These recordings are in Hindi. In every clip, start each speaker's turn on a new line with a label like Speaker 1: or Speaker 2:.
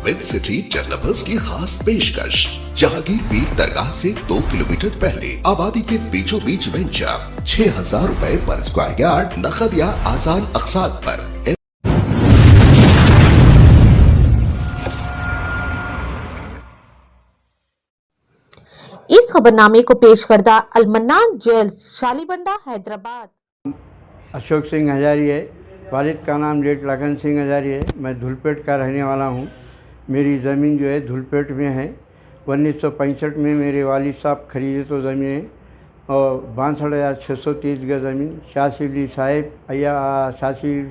Speaker 1: विद सिटी डेवलपर्स की खास पेशकश। जहांगीर पीर दरगाह से 2 किलोमीटर पहले आबादी के बीचों बीच वेंचर 6,000 रुपए पर स्क्वायर यार्ड, नकद या आसान अक़सात पर।
Speaker 2: इस खबरनामे को पेश करदा अलमन्नान ज्वेल्स, शालीबंडा, हैदराबाद।
Speaker 3: अशोक सिंह हजारी है। वालिद का नाम जेठ लखन सिंह हजारी है। मैं धुलपेट का रहने वाला हूँ। मेरी ज़मीन जो है धुलपेट में है। 1965 में मेरे वालिद साहब खरीदे तो ज़मीन है और 62,630 गज ज़मीन शाह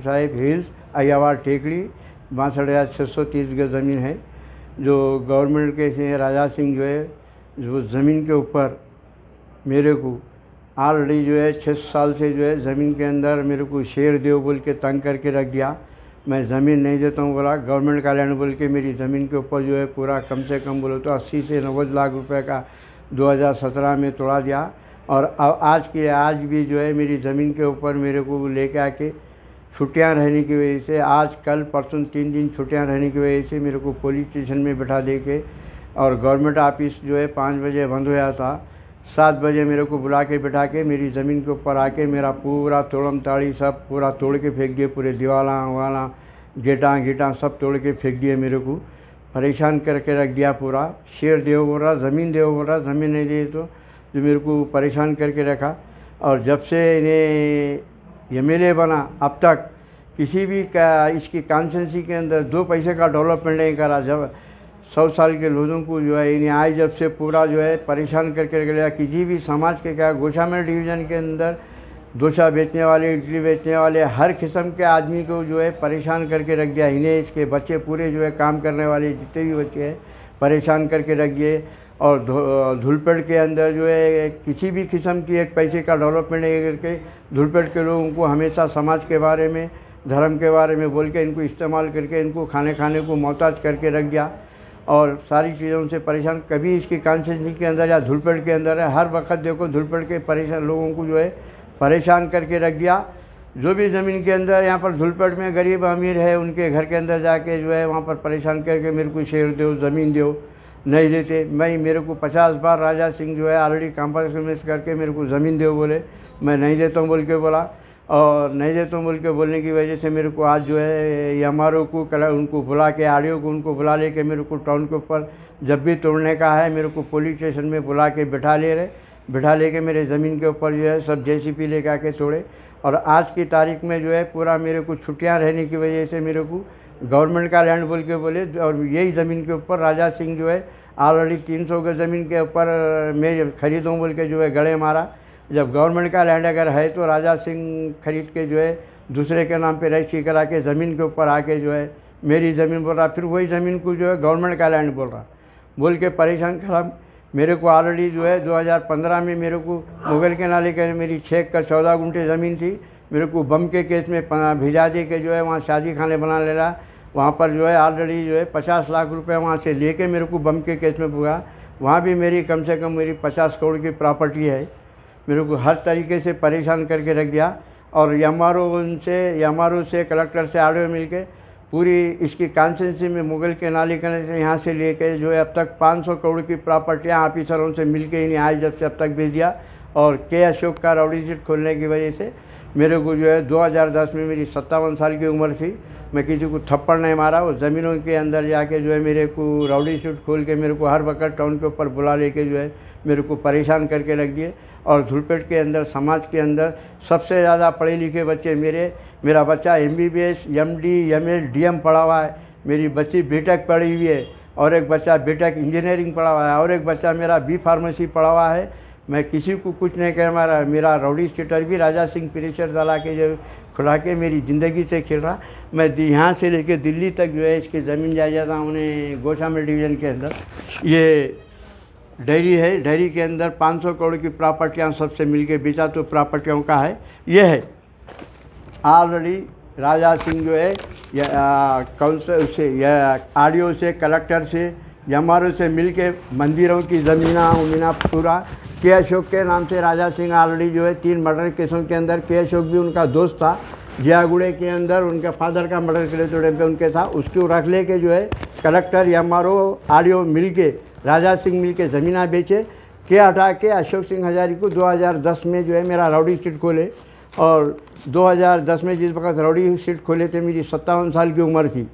Speaker 3: साहिब हिल्स अयावार टेकड़ी 62,630 गज ज़मीन है जो गवर्नमेंट के से राजा सिंह जो है जो ज़मीन के ऊपर मेरे को ऑलरेडी जो है 6 साल से जो है ज़मीन के अंदर मेरे को शेर देव बोल के तंग करके रख दिया। मैं ज़मीन नहीं देता हूँ बोला, गवर्नमेंट का लैंड बोल के मेरी ज़मीन के ऊपर जो है पूरा कम से कम बोलो तो 80 से 90 लाख रुपए का 2017 में तोड़ा दिया। और आज भी जो है मेरी ज़मीन के ऊपर मेरे को लेके आके छुट्टियां रहने की वजह से आज कल परसों 3 दिन छुट्टियां रहने की वजह से मेरे को पुलिस स्टेशन में बैठा दे के और गवर्नमेंट ऑफिस जो है 5 बजे बंद होया था, 7 बजे मेरे को बुला के बैठा के मेरी ज़मीन के ऊपर आके मेरा पूरा तोड़म ताड़ी सब पूरा तोड़ के फेंक दिए। पूरे दीवाला वाला गेटा सब तोड़ के फेंक दिए। मेरे को परेशान करके रख दिया। पूरा शेर देव बोल रहा, ज़मीन देव बोल रहा, ज़मीन नहीं दी तो जो मेरे को परेशान करके रखा। और जब से इन्हें MLA बना अब तक किसी भी का इसकी कॉन्स्टिट्यूंसी के अंदर 2 पैसे का डेवलपमेंट नहीं करा। जब 100 साल के लोगों को जो है इन्हें आज जब से पूरा जो है परेशान करके रख लिया। किसी भी समाज के क्या गोशामेल डिवीज़न के अंदर डोसा बेचने वाले, इडली बेचने वाले, हर किस्म के आदमी को जो है परेशान करके रख दिया। इन्हें इसके बच्चे पूरे जो है काम करने वाले जितने भी बच्चे हैं परेशान करके रख दिए। और धुलपेट के अंदर जो है किसी भी किस्म की एक पैसे का डेवलपमेंट नहीं करके धुलपेट के लोगों को हमेशा समाज के बारे में, धर्म के बारे में बोल के इनको इस्तेमाल करके इनको खाने को मोहताज करके रख दिया और सारी चीज़ों से परेशान। कभी इसकी कॉन्स्टिट्यूंसी के अंदर या धुलपेट के अंदर है, हर वक्त देखो धुलपेट के परेशान लोगों को जो है परेशान करके रख दिया। जो भी ज़मीन के अंदर यहाँ पर धुलपेट में गरीब अमीर है उनके घर के अंदर जाके जो है वहाँ पर परेशान करके मेरे को शेर दो, ज़मीन दो, नहीं देते। मेरे को 50 बार राजा सिंह जो है ऑलरेडी कॉम्प्रोमाइज़ करके मेरे को ज़मीन दो बोले, मैं नहीं देता हूँ बोल के बोला। और नहीं देता हूँ बोल के बोलने की वजह से मेरे को आज जो है MRO को उनको बुला के RDO को उनको बुला ले के मेरे को टाउन के ऊपर जब भी तोड़ने का है मेरे को पुलिस स्टेशन में बुला के बैठा ले के मेरे ज़मीन के ऊपर जो है सब JCP ले के आके तोड़े। और आज की तारीख में जो है पूरा मेरे को छुट्टियाँ रहने की वजह से मेरे को गवर्नमेंट का लैंड बोल के बोले। और यही ज़मीन के ऊपर राजा सिंह जो है ऑलरेडी 300 गज ज़मीन के ऊपर मैं खरीदूँ बोल के जो है गड़े मारा। जब गवर्नमेंट का लैंड अगर है तो राजा सिंह खरीद के जो है दूसरे के नाम पे रजिस्ट्री करा के ज़मीन के ऊपर आके जो है मेरी ज़मीन बोल रहा, फिर वही ज़मीन को जो है गवर्नमेंट का लैंड बोल के परेशान करा। मेरे को ऑलरेडी जो है 2015 में मेरे को मुगल के नाले के मेरी 6 एकड़ 14 गुंठे ज़मीन थी। मेरे को बम के केस में भिजा दे के जो है वहाँ शादी खाने बना ले रहा। वहाँ पर जो है ऑलरेडी जो है 50 लाख रुपए वहाँ से लेके मेरे को बम के केस में पुगा। वहाँ भी मेरी कम से कम मेरी 50 करोड़ की प्रॉपर्टी है। मेरे को हर तरीके से परेशान करके रख दिया। और MRO से कलेक्टर से RDO मिल के पूरी इसकी कॉन्स्टिट्यूंसी में मुगल के नाले के से यहाँ से लेके जो है अब तक 500 करोड़ की प्रॉपर्टियाँ ऑफिसरों से मिल के इन्हें आज जब से अब तक भेज दिया। और K अशोक का राउडी शीट खोलने की वजह से मेरे को जो है 2010 में मेरी 57 साल की उम्र थी, मैं किसी को थप्पड़ नहीं मारा। वो ज़मीनों के अंदर जाके जो है मेरे को राउडी शीट खोल के मेरे को हर वक्त टाउन के ऊपर बुला लेके जो है मेरे को परेशान करके रख दिए। और धुलपेट के अंदर समाज के अंदर सबसे ज़्यादा पढ़े लिखे बच्चे मेरा बच्चा MBBS MD ML DM पढ़ा हुआ है, मेरी बच्ची BTech पढ़ी हुई है और एक बच्चा BTech इंजीनियरिंग पढ़ा हुआ है और एक बच्चा मेरा B फार्मेसी पढ़ा हुआ है। मैं किसी को कुछ नहीं कह रहा। मेरा राउडी स्टेटर भी राजा सिंह प्रेशर डाला के जो खुला के मेरी ज़िंदगी से खेल रहा। मैं यहाँ से लेके दिल्ली तक जो है इसकी ज़मीन जायदाद उन्हें गोशामेल डिवीज़न के अंदर ये डेयरी है। डेयरी के अंदर 500 करोड़ की प्रॉपर्टियाँ सबसे मिलके बेचा तो प्रॉपर्टियों का है। ये है ऑलरेडी राजा सिंह जो है काउंसिल से या RDO से कलेक्टर से MRO से मिलके मंदिरों की ज़मीना पूरा K अशोक के नाम से राजा सिंह ऑलरेडी जो है 3 मर्डर केसों के अंदर K अशोक भी उनका दोस्त था। जियागुड़े के अंदर उनके फादर का मर्डर के लिए टाइम पे उनके था, उसको रख ले के जो है कलेक्टर MRO आरडीओ मिल के राजा सिंह मिल के ज़मीना बेचे के हटा के अशोक सिंह हजारी को 2010 में जो है मेरा रौडी सीट खोले। और 2010 में जिस वक्त रौडी सीट खोले थे मेरी 57 साल की उम्र थी।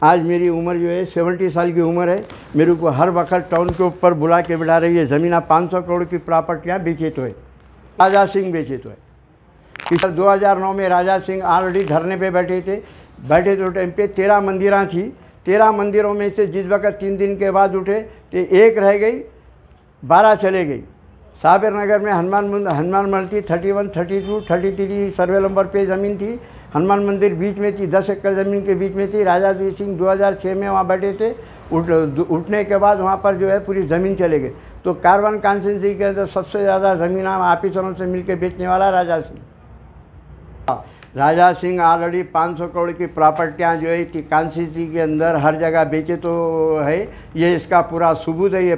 Speaker 3: आज मेरी उम्र जो है 70 साल की उम्र है। मेरे को हर वक्त टाउन के ऊपर बुला के बिठा रही है। ज़मीना 500 करोड़ की प्रॉपर्टियाँ बेचे तो है, राजा सिंह बेचे तो है। कि 2009 में राजा सिंह ऑलरेडी धरने पे बैठे थे तो टाइम पे 13 मंदिरां थी। 13 मंदिरों में से जिस वक्त 3 दिन के बाद उठे तो एक रह गई, 12 चले गई। साबिर नगर में हनुमान मंदिर 31, 32, 33 सर्वे नंबर पे ज़मीन थी। हनुमान मंदिर बीच में थी, 10 एकड़ ज़मीन के बीच में थी। राजा सिंह 2006 में वहाँ बैठे थे। उठने के बाद वहाँ पर जो है पूरी ज़मीन चले गए। तो कारवान कॉन्स्टिट्यूंसी के अंदर सबसे ज़्यादा ज़मीन ऑफिसरों से मिलकर बेचने वाला राजा सिंह। राजा सिंह ऑलरेडी 500 करोड़ की प्रॉपर्टियाँ जो है कॉन्स्टिट्यूंसी के अंदर हर जगह बेचे तो है। ये इसका पूरा सबूत है। ये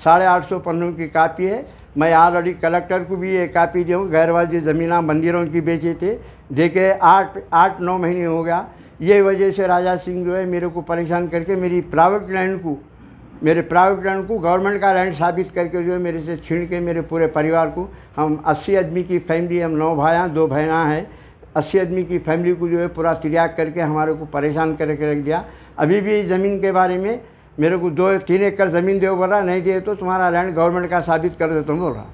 Speaker 3: 850 पन्नों की कापी है। मैं ऑलरेडी कलेक्टर को भी ये कापी दूँ। गैरवाजी ज़मीना मंदिरों की बेचे थे, देखे 8-9 महीने हो गया। ये वजह से राजा सिंह जो है मेरे को परेशान करके मेरे प्राइवेट लैंड को गवर्नमेंट का लैंड साबित करके जो है मेरे से छीन के मेरे पूरे परिवार को, हम 80 आदमी की फैमिली, हम 9 भाइयाँ 2 बहना हैं, 80 आदमी की फैमिली को जो है पूरा तिरयाग करके हमारे को परेशान करके रख दिया। अभी भी ज़मीन के बारे में मेरे को 2-3 एकड़ ज़मीन दो बोल रहा, नहीं दिए तो तुम्हारा लैंड गवर्नमेंट का साबित कर देता हूँ बोल रहा।